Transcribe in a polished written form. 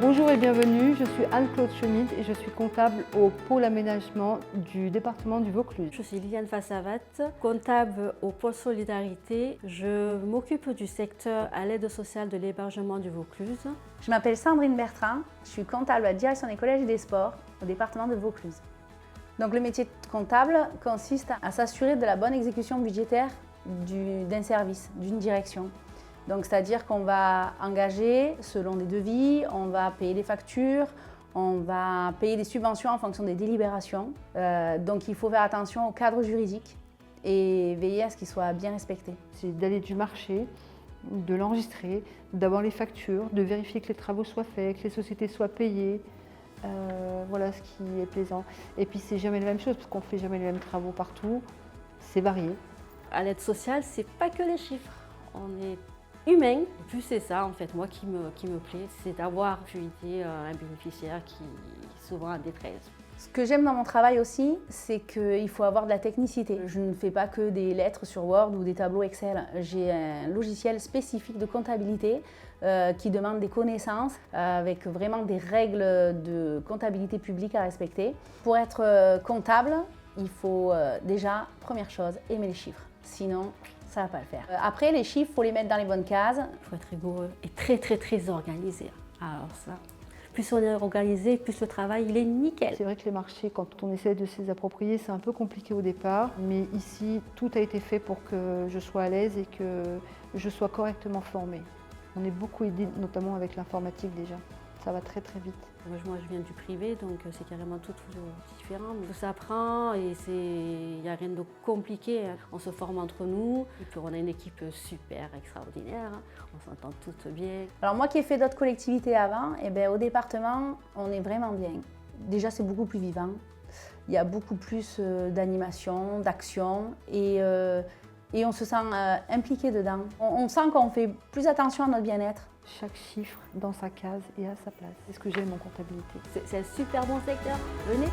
Bonjour et bienvenue, je suis Anne-Claude Schmidt et je suis comptable au pôle aménagement du département du Vaucluse. Je suis Liliane Fassavat, comptable au pôle solidarité. Je m'occupe du secteur à l'aide sociale de l'hébergement du Vaucluse. Je m'appelle Sandrine Bertrand, je suis comptable à la direction des collèges et des sports au département de Vaucluse. Donc le métier de comptable consiste à s'assurer de la bonne exécution budgétaire d'un service, d'une direction. Donc c'est-à-dire qu'on va engager selon des devis, on va payer des factures, on va payer des subventions en fonction des délibérations. Donc il faut faire attention au cadre juridique et veiller à ce qu'il soit bien respecté. C'est d'aller du marché, de l'enregistrer, d'avoir les factures, de vérifier que les travaux soient faits, que les sociétés soient payées. Voilà ce qui est plaisant. Et puis c'est jamais la même chose parce qu'on ne fait jamais les mêmes travaux partout, c'est varié. À l'aide sociale, c'est pas que les chiffres. On est humain. Et puis c'est ça en fait, moi qui me plaît, c'est d'avoir aider un bénéficiaire qui est souvent en détresse. Ce que j'aime dans mon travail aussi, c'est qu'il faut avoir de la technicité. Je ne fais pas que des lettres sur Word ou des tableaux Excel. J'ai un logiciel spécifique de comptabilité qui demande des connaissances avec vraiment des règles de comptabilité publique à respecter. Pour être comptable, il faut déjà, première chose, aimer les chiffres. Sinon, ça ne va pas le faire. Après, les chiffres, il faut les mettre dans les bonnes cases. Il faut être rigoureux et très organisé. Alors ça, plus on est organisé, plus le travail il est nickel. C'est vrai que les marchés, quand on essaie de se les approprier, c'est un peu compliqué au départ. Mais ici, tout a été fait pour que je sois à l'aise et que je sois correctement formée. On est beaucoup aidé, notamment avec l'informatique déjà. Ça va très vite. Moi je viens du privé, donc c'est carrément tout différent. Mais tout s'apprend et il n'y a rien de compliqué. On se forme entre nous. Et puis on a une équipe super extraordinaire. On s'entend toutes bien. Alors moi qui ai fait d'autres collectivités avant, au département, on est vraiment bien. Déjà c'est beaucoup plus vivant. Il y a beaucoup plus d'animation, d'action et on se sent impliqué dedans. On sent qu'on fait plus attention à notre bien-être. Chaque chiffre dans sa case et à sa place. C'est ce que j'aime en comptabilité. C'est un super bon secteur. Venez!